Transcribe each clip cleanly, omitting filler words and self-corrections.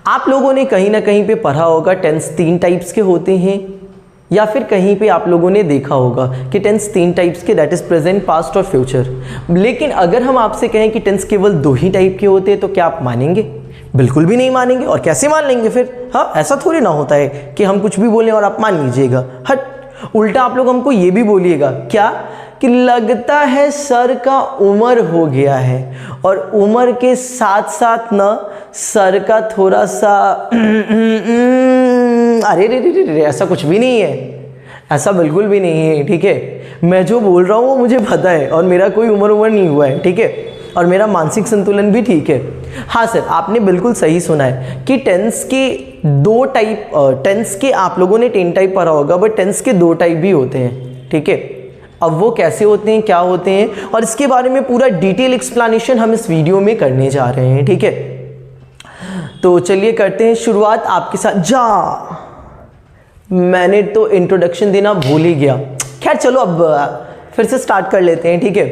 आप लोगों ने कहीं ना कहीं पे पढ़ा होगा टेंस 3 टाइप्स के होते हैं, या फिर कहीं पे आप लोगों ने देखा होगा कि टेंस 3 टाइप्स के, दैट इज़ प्रेजेंट, पास्ट और फ्यूचर। लेकिन अगर हम आपसे कहें कि टेंस केवल 2 ही टाइप के होते हैं तो क्या आप मानेंगे? बिल्कुल भी नहीं मानेंगे। और कैसे मान लेंगे फिर? हाँ, ऐसा थोड़ी ना होता है कि हम कुछ भी बोलें और आप मान लीजिएगा। हट, उल्टा आप लोग हमको ये भी बोलिएगा क्या कि लगता है सर का उम्र हो गया है, और उम्र के साथ साथ ना सर का थोड़ा सा अरे रे रे रे रे, ऐसा कुछ भी नहीं है, ऐसा बिल्कुल भी नहीं है। ठीक है, मैं जो बोल रहा हूँ वो मुझे पता है, और मेरा कोई उम्र नहीं हुआ है। ठीक है, और मेरा मानसिक संतुलन भी ठीक है। हाँ सर, आपने बिल्कुल सही सुना है कि टेंस के 2 टाइप, टेंस के आप लोगों ने 10 टाइप पढ़ा होगा, बट टेंस के 2 टाइप भी होते हैं। ठीक है, अब वो कैसे होते हैं, क्या होते हैं, और इसके बारे में पूरा डिटेल एक्सप्लेनेशन हम इस वीडियो में करने जा रहे हैं। ठीक है, तो चलिए करते हैं शुरुआत आपके साथ। जा, मैंने तो इंट्रोडक्शन देना भूल ही गया। खैर चलो अब फिर से स्टार्ट कर लेते हैं। ठीक है,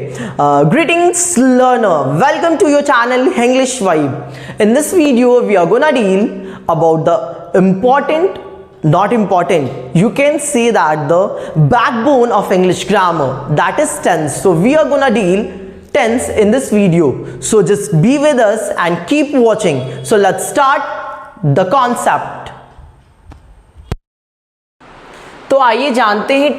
greetings learner, welcome to your channel English vibe. In this video we are gonna deal about the important, not important, you can say that the backbone of English grammar, that is tense. So we are gonna deal tense in this video, so just be with us and keep watching. So let's start the concept. तो आइए जानते हैं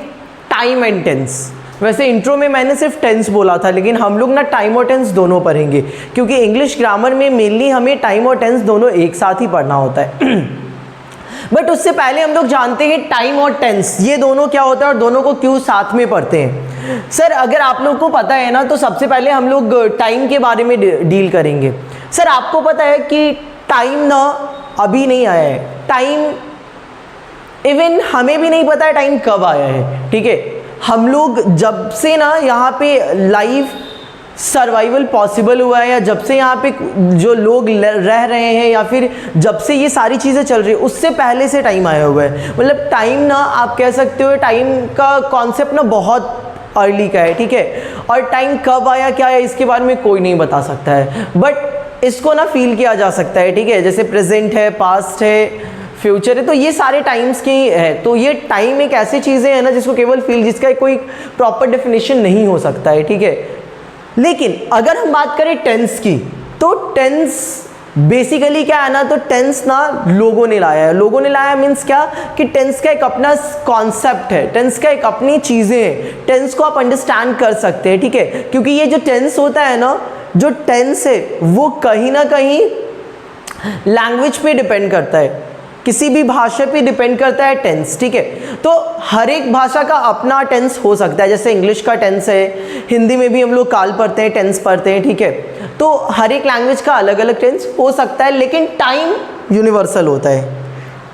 time and tense. वैसे intro में मैंने सिर्फ tense बोला था, लेकिन हम लोग ना टाइम और टेंस दोनों पढ़ेंगे, क्योंकि इंग्लिश ग्रामर में मेनली हमें टाइम और टेंस दोनों एक साथ ही पढ़ना होता है। बट उससे पहले हम लोग जानते हैं टाइम और टेंस ये दोनों क्या होता है और दोनों को क्यों साथ में पढ़ते हैं। सर अगर आप लोग को पता है ना, तो सबसे पहले हम लोग टाइम के बारे में डील करेंगे। सर आपको पता है कि टाइम ना अभी नहीं आया है, टाइम इवन हमें भी नहीं पता है टाइम कब आया है। ठीक है, हम लोग जब से ना यहाँ पे लाइफ सर्वाइवल पॉसिबल हुआ है, या जब से यहाँ पे जो लोग रह रहे हैं, या फिर जब से ये सारी चीज़ें चल रही है, उससे पहले से टाइम आया हुआ है। मतलब टाइम ना आप कह सकते हो टाइम का कॉन्सेप्ट ना बहुत अर्ली का है। ठीक है, और टाइम कब आया क्या है इसके बारे में कोई नहीं बता सकता है, बट इसको ना फील किया जा सकता है। ठीक है, जैसे प्रेजेंट है, पास्ट है, फ्यूचर है, तो ये सारे टाइम्स की है। तो ये टाइम एक ऐसी चीज़ें है ना जिसको केवल फील, जिसका कोई प्रॉपर डेफिनेशन नहीं हो सकता है। ठीक है, लेकिन अगर हम बात करें टेंस की, तो टेंस बेसिकली क्या है ना, तो टेंस ना लोगों ने लाया है। लोगों ने लाया मीन्स क्या कि टेंस का एक अपना कॉन्सेप्ट है, टेंस का एक अपनी चीज़ें हैं, टेंस को आप अंडरस्टैंड कर सकते हैं। ठीक है, क्योंकि ये जो टेंस होता है ना, जो टेंस है वो कहीं ना कहीं लैंग्वेज पे डिपेंड करता है, किसी भी भाषा पे डिपेंड करता है टेंस। ठीक है, तो हर एक भाषा का अपना टेंस हो सकता है। जैसे इंग्लिश का टेंस है, हिंदी में भी हम लोग काल पढ़ते हैं, टेंस पढ़ते हैं। ठीक है, तो हर एक लैंग्वेज का अलग अलग टेंस हो सकता है, लेकिन टाइम यूनिवर्सल होता है।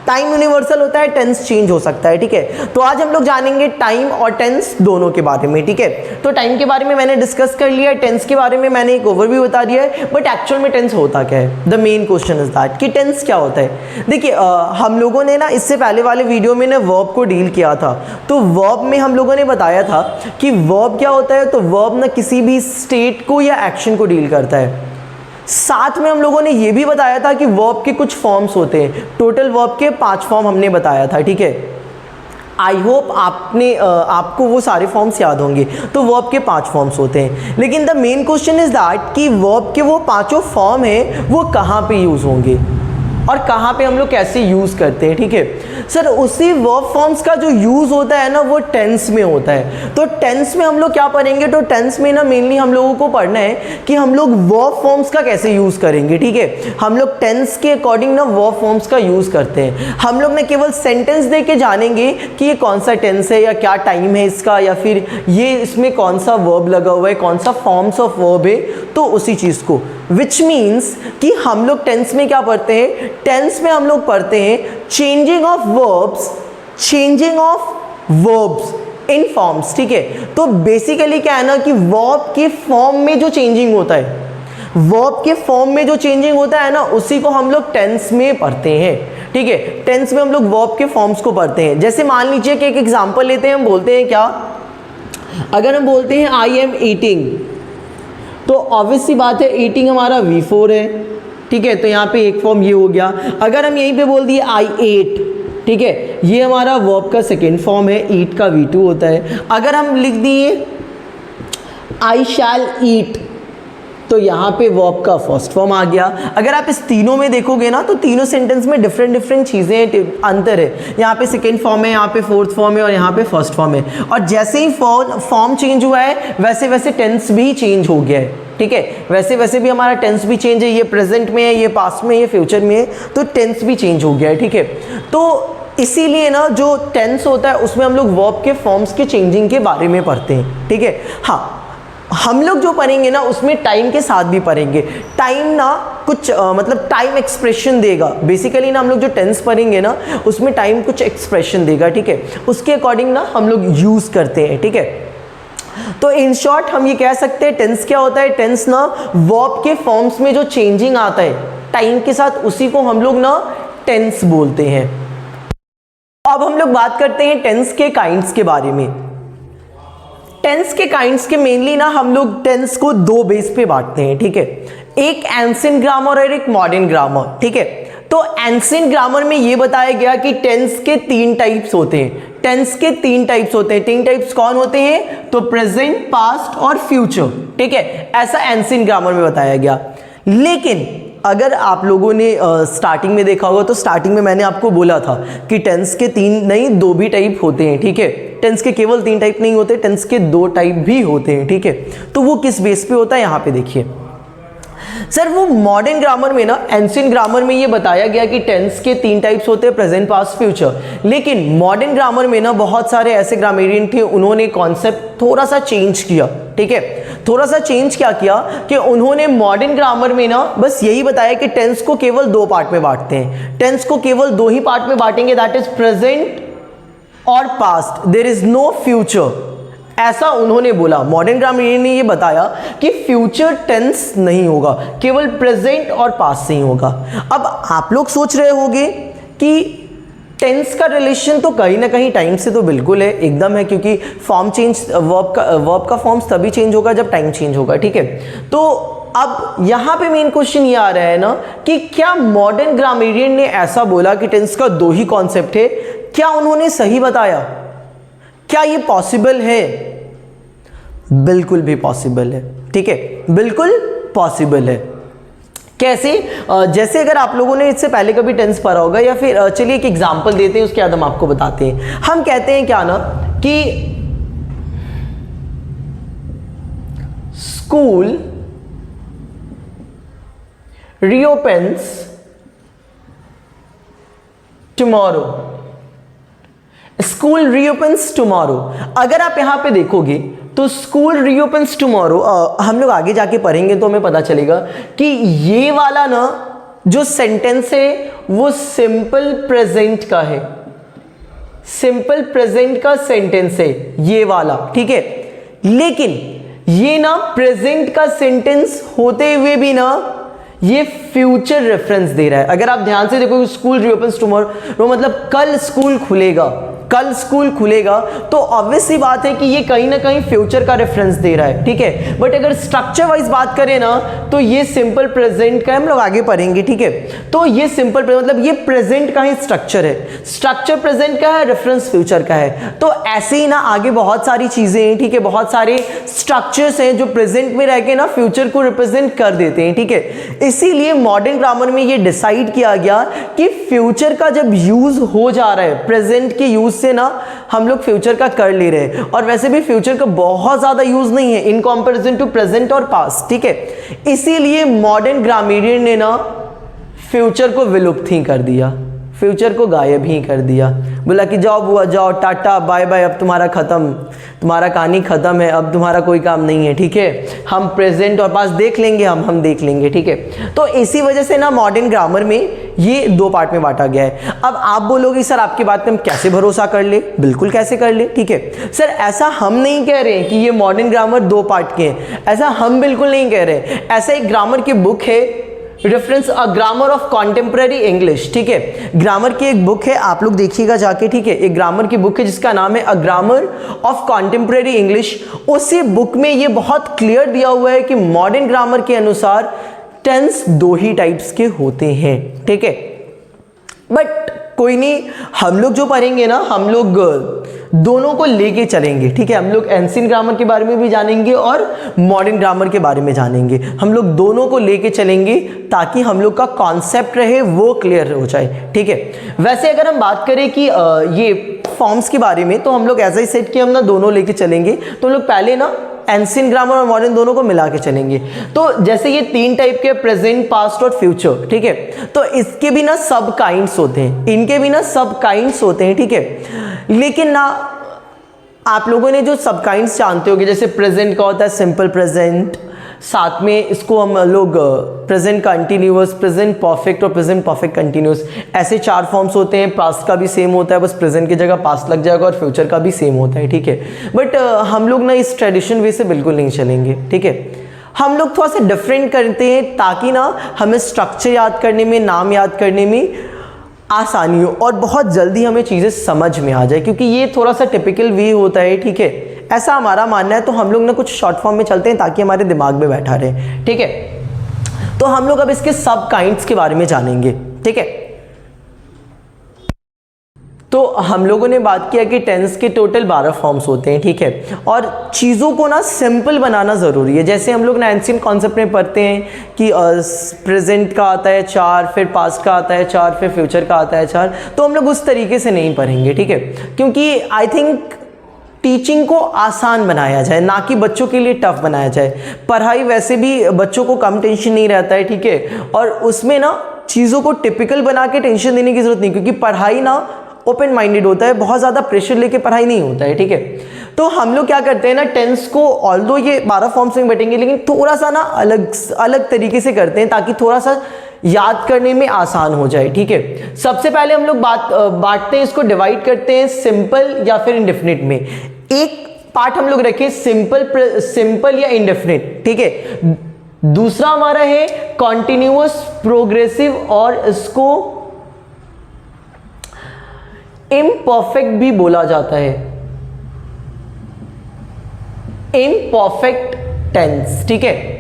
टाइम यूनिवर्सल होता है, टेंस चेंज हो सकता है। ठीक है, तो आज हम लोग जानेंगे टाइम और टेंस दोनों के बारे में। ठीक है, तो टाइम के बारे में मैंने डिस्कस कर लिया, टेंस के बारे में मैंने एक ओवरव्यू बता दिया है, बट एक्चुअल में टेंस होता क्या है। The main question is that कि टेंस क्या होता है। देखिए हम लोगों ने ना इससे पहले वाले वीडियो में ना वर्ब को डील किया था, तो वर्ब में हम लोगों ने बताया था कि वर्ब क्या होता है। तो वर्ब ना किसी भी स्टेट को या एक्शन को डील करता है। साथ में हम लोगों ने ये भी बताया था कि वर्ब के कुछ फॉर्म्स होते हैं, टोटल वर्ब के 5 फॉर्म हमने बताया था। ठीक है, आई होप आपको वो सारे फॉर्म्स याद होंगे। तो वर्ब के 5 फॉर्म्स होते हैं, लेकिन the main question is that कि वर्ब के वो 5 फॉर्म हैं वो कहाँ पे यूज़ होंगे और कहाँ पे हम लोग कैसे यूज़ करते हैं। ठीक है सर, उसी वर्ब फॉर्म्स का जो यूज़ होता है ना वो टेंस में होता है। तो टेंस में हम लोग क्या पढ़ेंगे, तो टेंस में ना मेनली हम लोगों को पढ़ना है कि हम लोग वर्ब फॉर्म्स का कैसे यूज़ करेंगे। ठीक है, हम लोग टेंस के अकॉर्डिंग ना वर्ब फॉर्म्स का यूज़ करते हैं। हम लोग ना केवल सेंटेंस दे के जानेंगे कि ये कौन सा टेंस है या क्या टाइम है इसका, या फिर ये इसमें कौन सा वर्ब लगा हुआ है, कौन सा फॉर्म्स ऑफ वर्ब है, तो उसी चीज़ को, विच मीन्स कि हम लोग टेंस में क्या पढ़ते हैं, टेंस में हम लोग पढ़ते हैं changing of verbs in forms. ठीक है, तो बेसिकली क्या है ना कि वर्ब के फॉर्म में जो चेंजिंग होता है, वर्ब के फॉर्म में जो चेंजिंग होता है ना, उसी को हम लोग टेंस में पढ़ते हैं। ठीक है, टेंस में हम लोग वर्ब के फॉर्म्स को पढ़ते हैं। जैसे मान लीजिए कि एक एग्जांपल लेते हैं, हम बोलते हैं क्या, अगर हम बोलते हैं आई एम ईटिंग, तो ऑब्वियस सी बात है ईटिंग हमारा V4 है। ठीक है, तो यहाँ पे एक फॉर्म ये हो गया। अगर हम यहीं पे बोल दिए आई एट, ठीक है, ये हमारा वर्ब का सेकेंड फॉर्म है, ईट का V2 होता है। अगर हम लिख दिए आई शैल ईट, तो यहाँ पे वर्ब का फर्स्ट फॉर्म आ गया। अगर आप इस तीनों में देखोगे ना, तो तीनों सेंटेंस में डिफरेंट डिफरेंट चीज़ें अंतर है। यहाँ पे सेकेंड फॉर्म है, यहाँ पे फोर्थ फॉर्म है और यहाँ पे फर्स्ट फॉर्म है। और जैसे ही फॉर्म चेंज हुआ है वैसे वैसे टेंस भी चेंज हो गया है, ठीक है, वैसे वैसे भी हमारा टेंस भी चेंज है। ये प्रेजेंट में है, ये पास्ट में है, ये फ्यूचर में है, तो टेंस भी चेंज हो गया है, ठीक है। तो इसीलिए ना जो टेंस होता है उसमें हम लोग वर्ब के फॉर्म्स के चेंजिंग के बारे में पढ़ते हैं, ठीक है। हाँ, हम लोग जो पढ़ेंगे ना उसमें टाइम के साथ भी पढ़ेंगे। टाइम ना कुछ मतलब टाइम एक्सप्रेशन देगा। बेसिकली ना हम लोग जो टेंस पढ़ेंगे ना उसमें टाइम कुछ एक्सप्रेशन देगा, ठीक है, उसके अकॉर्डिंग ना हम लोग यूज़ करते हैं, ठीक है। तो इन शॉर्ट हम ये कह सकते हैं टेंस क्या होता है। टेंस ना वर्ब के फॉर्म्स में जो चेंजिंग आता है टाइम के साथ, उसी को हम लोग ना टेंस बोलते हैं। अब हम लोग बात करते हैं टेंस के काइंड्स के बारे में। टेंस के काइंड्स के मेनली ना हम लोग टेंस को दो बेस पे बांटते हैं, ठीक है, एक एंशिएंट ग्रामर और एक मॉडर्न ग्रामर, ठीक है। तो एंशिएंट ग्रामर में ये बताया गया कि टेंस के तीन टाइप्स होते हैं। टेंस के तीन टाइप्स होते हैं। तीन टाइप्स कौन होते हैं? तो प्रेजेंट, पास्ट और फ्यूचर, ठीक है, ऐसा एंशिएंट ग्रामर में बताया गया। लेकिन अगर आप लोगों ने स्टार्टिंग में देखा होगा, तो स्टार्टिंग में मैंने आपको बोला था कि टेंस के तीन नहीं दो भी टाइप होते हैं, ठीक है। टेंस के केवल तीन टाइप नहीं होते, टेंस के दो टाइप भी होते हैं, ठीक है। तो वो किस बेस पे होता है यहाँ पे देखिए। सर वो मॉडर्न ग्रामर में ना, एंशिएंट ग्रामर में ये बताया गया कि टेंस के तीन टाइप्स होते हैं, प्रेजेंट, पास्ट, फ्यूचर। लेकिन मॉडर्न ग्रामर में ना बहुत सारे ऐसे ग्रामेरियन थे, उन्होंने कॉन्सेप्ट थोड़ा सा चेंज किया, ठीक है। थोड़ा सा चेंज क्या किया कि उन्होंने मॉडर्न ग्रामर में ना बस यही बताया कि टेंस को केवल दो पार्ट में बांटते हैं। टेंस को केवल दो ही पार्ट में बांटेंगे, दैट इज प्रेजेंट और past, there is no future, ऐसा उन्होंने बोला। मॉडर्न ग्रामरियन ने ये बताया कि फ्यूचर टेंस नहीं होगा, केवल प्रेजेंट और पास्ट से ही होगा। अब आप लोग सोच रहे होंगे कि टेंस का रिलेशन तो कहीं ना कहीं टाइम से तो बिल्कुल है, एकदम है, क्योंकि फॉर्म चेंज, वर्ब का फॉर्म तभी चेंज होगा जब टाइम चेंज होगा, ठीक है। तो अब यहाँ पे मेन क्वेश्चन ये आ रहा है ना कि क्या मॉडर्न ग्रामरियन ने ऐसा बोला कि टेंस का दो ही कॉन्सेप्ट है? क्या उन्होंने सही बताया? क्या ये पॉसिबल है? बिल्कुल भी पॉसिबल है, ठीक है, बिल्कुल पॉसिबल है। कैसे? जैसे अगर आप लोगों ने इससे पहले कभी टेंस पढ़ा होगा, या फिर चलिए एक एग्जांपल देते हैं, उसके बाद हम आपको बताते हैं। हम कहते हैं क्या ना कि स्कूल रीओपन्स टुमारो, स्कूल रीओपन्स टुमारो। अगर आप यहां पे देखोगे तो स्कूल रीओपन्स टुमारो, हम लोग आगे जाके पढ़ेंगे तो हमें पता चलेगा कि ये वाला ना जो सेंटेंस है वो सिंपल प्रेजेंट का है, सिंपल प्रेजेंट का सेंटेंस है ये वाला, ठीक है। लेकिन ये ना प्रेजेंट का सेंटेंस होते हुए भी ना ये फ्यूचर रेफरेंस दे रहा है। अगर आप ध्यान से देखो, स्कूल रीओपन्स टुमारो मतलब कल स्कूल खुलेगा, कल स्कूल खुलेगा, तो ऑब्वियस सी बात है कि ये कहीं ना कहीं फ्यूचर का रेफरेंस दे रहा है, ठीक है। बट अगर स्ट्रक्चर वाइज बात करें ना तो ये सिंपल प्रेजेंट का, हम लोग आगे पढ़ेंगे, ठीक है। तो ये सिंपल मतलब ये प्रेजेंट का ही स्ट्रक्चर है, स्ट्रक्चर प्रेजेंट का है, रेफरेंस फ्यूचर का है। तो ऐसे ही ना आगे बहुत सारी चीजें हैं, ठीक है, बहुत सारे स्ट्रक्चर्स हैं जो प्रेजेंट में रह के ना फ्यूचर को रिप्रेजेंट कर देते हैं, ठीक है। इसीलिए मॉडर्न ग्रामर में ये डिसाइड किया गया कि फ्यूचर का जब यूज हो जा रहा है, प्रेजेंट के यूज से ना हम लोग फ्यूचर का कर ले रहे हैं, और वैसे भी फ्यूचर का बहुत ज्यादा यूज नहीं है इन कंपैरिजन टू प्रेजेंट और पास्ट, ठीक है। इसीलिए मॉडर्न ग्रामरियन ने ना फ्यूचर को विलुप्त ही कर दिया, फ्यूचर को गायब ही कर दिया। बोला कि जाओ बुआ जाओ, टाटा बाय बाय, अब तुम्हारा खत्म, तुम्हारा कहानी खत्म है, अब तुम्हारा कोई काम नहीं है, ठीक है। हम प्रेजेंट और पास्ट देख लेंगे, हम देख लेंगे, ठीक है। तो इसी वजह से ना मॉडर्न ग्रामर में ये दो पार्ट में बांटा गया है। अब आप बोलोगे सर आपकी बात पे हम कैसे भरोसा कर ले? बिल्कुल कैसे कर ले, ठीक है। सर ऐसा हम नहीं कह रहे कि ये मॉडर्न ग्रामर दो पार्ट के हैं, ऐसा हम बिल्कुल नहीं कह रहे। ऐसा एक ग्रामर की बुक है, reference a grammar of contemporary English, ठीक है। ग्रामर की एक बुक है, आप लोग देखिएगा जाके, ठीक है। एक ग्रामर की बुक है जिसका नाम है a grammar of contemporary English. उसी बुक में ये बहुत क्लियर दिया हुआ है कि मॉडर्न ग्रामर के अनुसार टेंस दो ही टाइप्स के होते हैं, ठीक है। बट कोई नहीं, हम लोग जो पढ़ेंगे ना, हम लोग दोनों को लेके चलेंगे, ठीक है। हम लोग एंशिएंट ग्रामर के बारे में भी जानेंगे और मॉडर्न ग्रामर के बारे में जानेंगे। हम लोग दोनों को लेके चलेंगे ताकि हम लोग का कॉन्सेप्ट रहे वो क्लियर हो जाए, ठीक है। वैसे अगर हम बात करें कि ये फॉर्म्स के बारे में, तो हम लोग ऐसा ही सेट कि हम ना दोनों लेके चलेंगे। तो हम लोग पहले ना एंशिएंट ग्रामर और मॉडर्न दोनों को मिला के चलेंगे। तो जैसे ये तीन टाइप के, प्रेजेंट, पास्ट और फ्यूचर, ठीक है। तो इसके भी ना सब काइंड्स होते हैं, इनके भी ना सब काइंड्स होते हैं, ठीक है। लेकिन ना आप लोगों ने जो सब काइंड्स जानते होंगे, जैसे प्रेजेंट का होता है सिंपल प्रेजेंट, साथ में इसको हम लोग प्रेजेंट कंटिन्यूअस, प्रेजेंट परफेक्ट और प्रेजेंट परफेक्ट कंटिन्यूअस, ऐसे चार फॉर्म्स होते हैं। पास्ट का भी सेम होता है, बस प्रेजेंट की जगह पास्ट लग जाएगा, और फ्यूचर का भी सेम होता है, ठीक है। बट हम लोग ना इस ट्रेडिशन वे से बिल्कुल नहीं चलेंगे, ठीक है। हम लोग थोड़ा सा डिफरेंट करते हैं ताकि ना हमें स्ट्रक्चर याद करने में, नाम याद करने में आसानी हो और बहुत जल्दी हमें चीज़ें समझ में आ जाए, क्योंकि ये थोड़ा सा टिपिकल वे होता है, ठीक है। ऐसा हमारा मानना है। तो हम लोग ना कुछ शॉर्ट फॉर्म में चलते हैं ताकि हमारे दिमाग में बैठा रहे, ठीक है। तो हम लोग अब इसके सब काइंड्स के बारे में जानेंगे, ठीक है। तो हम लोगों ने बात किया कि टेंस के टोटल 12 फॉर्म्स होते हैं, ठीक है। और चीज़ों को ना सिंपल बनाना ज़रूरी है। जैसे हम लोग ना एंशिएंट कॉन्सेप्ट में पढ़ते हैं कि प्रेजेंट का आता है 4, फिर पास्ट का आता है 4, फिर फ्यूचर का आता है 4। तो हम लोग उस तरीके से नहीं पढ़ेंगे, ठीक है। क्योंकि आई थिंक टीचिंग को आसान बनाया जाए, ना कि बच्चों के लिए टफ बनाया जाए। पढ़ाई वैसे भी बच्चों को कम टेंशन नहीं रहता है, ठीक है। और उसमें ना चीज़ों को टिपिकल बना के टेंशन देने की ज़रूरत नहीं, क्योंकि पढ़ाई ना ओपन माइंडेड होता है, बहुत ज़्यादा प्रेशर लेके पढ़ाई नहीं होता है, ठीक है। तो हम लोग क्या करते हैं ना, टेंस को ऑल्दो ये 12 फॉर्म्स में बैठेंगे, लेकिन थोड़ा सा ना अलग तरीके से करते हैं ताकि थोड़ा सा याद करने में आसान हो जाए, ठीक है। सबसे पहले हम लोग बांटते हैं, इसको डिवाइड करते हैं सिंपल या फिर इंडेफिनिट में। एक पार्ट हम लोग रखें सिंपल या इंडेफिनिट, ठीक है। दूसरा हमारा है कॉन्टिन्यूअस, प्रोग्रेसिव, और इसको इम्परफेक्ट भी बोला जाता है, इम्परफेक्ट टेंस, ठीक है।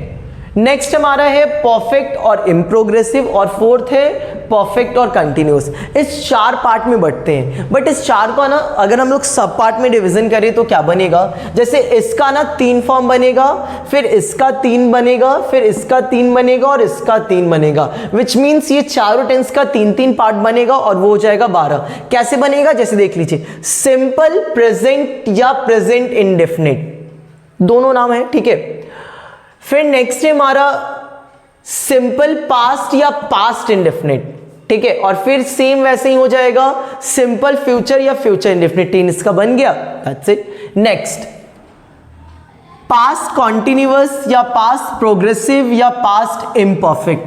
नेक्स्ट हमारा है परफेक्ट और इम्प्रोग्रेसिव, और फोर्थ है परफेक्ट और कंटिन्यूअस। इस 4 पार्ट में बढ़ते हैं। बट इस 4 को ना अगर हम लोग सब पार्ट में डिवीजन करें तो क्या बनेगा, जैसे इसका ना 3 फॉर्म बनेगा, फिर इसका 3 बनेगा, फिर इसका 3 बनेगा और इसका 3 बनेगा, विच मीन्स ये चारों टेंस का 3-3 पार्ट बनेगा और वो हो जाएगा 12। कैसे बनेगा, जैसे देख लीजिए, सिंपल प्रेजेंट या प्रेजेंट इंडेफिनिट, दोनों नाम है, ठीक है। फिर नेक्स्ट है हमारा सिंपल पास्ट या पास्ट इंडेफिनिट, ठीक है। और फिर सेम वैसे ही हो जाएगा सिंपल फ्यूचर या फ्यूचर इंडेफिनिट, 3 इसका बन गया, that's it. Next past continuous या पास्ट प्रोग्रेसिव या पास्ट इम्परफेक्ट,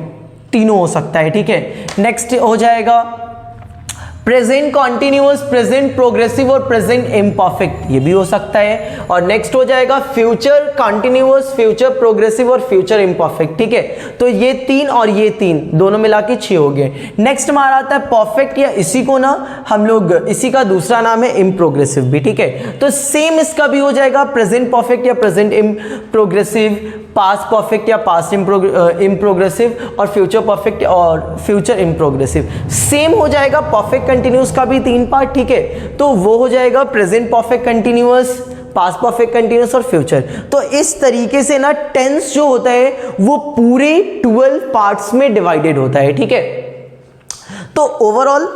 तीनों हो सकता है, ठीक है। नेक्स्ट हो जाएगा प्रेजेंट कॉन्टिन्यूअस, प्रेजेंट प्रोग्रेसिव और प्रेजेंट इम्परफेक्ट, ये भी हो सकता है। और नेक्स्ट हो जाएगा फ्यूचर कॉन्टिन्यूअस, फ्यूचर प्रोग्रेसिव और फ्यूचर इम्परफेक्ट, ठीक है। तो ये 3 और ये 3 दोनों मिला के 6 हो गए। नेक्स्ट हमारा आता है परफेक्ट, या इसी को ना हम लोग, इसी का दूसरा नाम है इम्प्रोग्रेसिव भी, ठीक है। तो सेम इसका भी हो जाएगा प्रेजेंट परफेक्ट या प्रेजेंट इम्प्रोग्रेसिव, पास्ट परफेक्ट या पास्ट इम्प्रोग्रेसिव, और फ्यूचर परफेक्ट और फ्यूचर इम्प्रोग्रेसिव। सेम हो जाएगा परफेक्ट कंटिन्यूअस का भी 3 पार्ट, ठीक है। तो वो हो जाएगा present perfect continuous, past perfect continuous और फ्यूचर। तो इस तरीके से ना टेंस जो होता है वो पूरे 12 पार्ट्स में डिवाइडेड होता है, ठीक है। तो ओवरऑल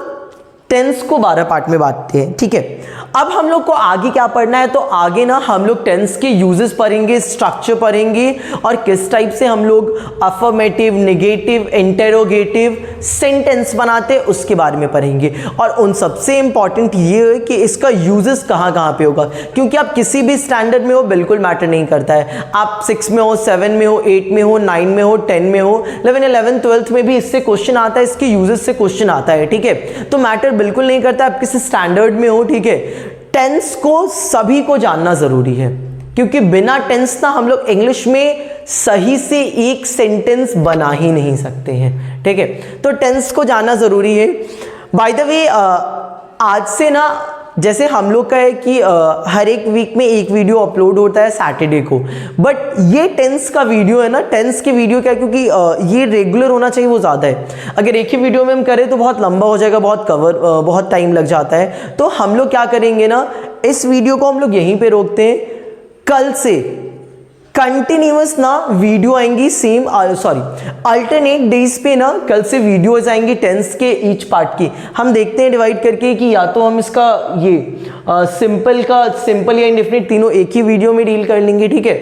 टेंस को 12 पार्ट में बांटते हैं, ठीक है। अब हम लोग को आगे क्या पढ़ना है, तो आगे ना हम लोग टेंस के यूजेस पढ़ेंगे, स्ट्रक्चर पढ़ेंगे, और किस टाइप से हम लोग अफर्मेटिव, नेगेटिव, इंटेरोगेटिव सेंटेंस बनाते हैं उसके बारे में पढ़ेंगे। और उन सबसे इंपॉर्टेंट ये है कि इसका यूजेस कहाँ कहाँ पे होगा, क्योंकि आप किसी भी स्टैंडर्ड में हो बिल्कुल मैटर नहीं करता है। आप 6 में हो, 7 में हो, 8 में हो, 9 में हो, 10 में हो, 11, 11, 12 में भी इससे क्वेश्चन आता है, इसके यूजेस से क्वेश्चन आता है, ठीक है। तो मैटर बिल्कुल नहीं करता आप किसी स्टैंडर्ड में हो, ठीक है। टेंस को सभी को जानना जरूरी है, क्योंकि बिना टेंस ना हम लोग इंग्लिश में सही से एक सेंटेंस बना ही नहीं सकते हैं, ठीक है। तो टेंस को जानना जरूरी है। बाय द वे आज से ना जैसे हम लोग का है कि हर एक वीक में एक वीडियो अपलोड होता है सैटरडे को, बट ये टेंस का वीडियो है ना, टेंस के वीडियो क्या है, क्योंकि ये रेगुलर होना चाहिए वो ज़्यादा है। अगर एक ही वीडियो में हम करें तो बहुत लंबा हो जाएगा, बहुत टाइम लग जाता है। तो हम लोग क्या करेंगे ना, इस वीडियो को हम लोग यहीं पे रोकते हैं। कल से कंटिन्यूअस ना वीडियो आएंगी, अल्टरनेट डेज पे ना कल से वीडियोज आएंगी टेंस के ईच पार्ट की। हम देखते हैं डिवाइड करके कि या तो हम इसका ये सिंपल या इंडेफिनिट तीनों एक ही वीडियो में डील कर लेंगे, ठीक है।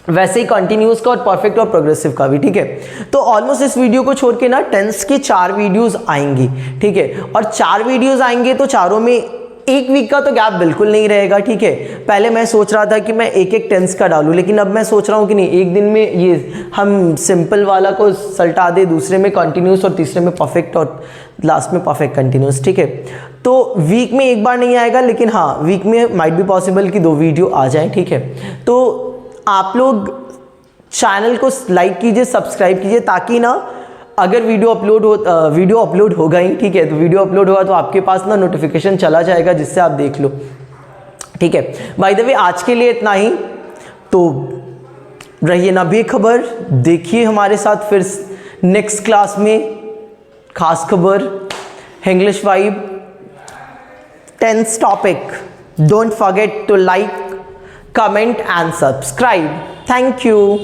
वैसे ही कंटिन्यूस का और परफेक्ट और प्रोग्रेसिव का भी, ठीक है। तो ऑलमोस्ट इस वीडियो को छोड़ के ना टेंस के 4 वीडियोस आएंगी, ठीक है। और 4 वीडियोस आएंगे तो चारों में एक वीक का तो गैप बिल्कुल नहीं रहेगा, ठीक है। पहले मैं सोच रहा था कि मैं एक टेंस का डालूं, लेकिन अब मैं सोच रहा हूं कि नहीं, एक दिन में ये हम सिंपल वाला को सल्टा दे, दूसरे में कंटिन्यूस और तीसरे में परफेक्ट और लास्ट में परफेक्ट कंटिन्यूस, ठीक है। तो वीक में एक बार नहीं आएगा, लेकिन हाँ वीक में माइट बी पॉसिबल कि 2 वीडियो आ जाए, ठीक है। तो आप लोग चैनल को लाइक कीजिए, सब्सक्राइब कीजिए, ताकि ना अगर वीडियो अपलोड होगा ही, ठीक है, तो वीडियो अपलोड होगा तो आपके पास ना नोटिफिकेशन चला जाएगा, जिससे आप देख लो, ठीक है। बाय द वे आज के लिए इतना ही, तो रहिए ना बेखबर, देखिए हमारे साथ फिर नेक्स्ट क्लास में खास खबर, English vibe, tense topic. Don't forget to like, comment and subscribe. Thank you.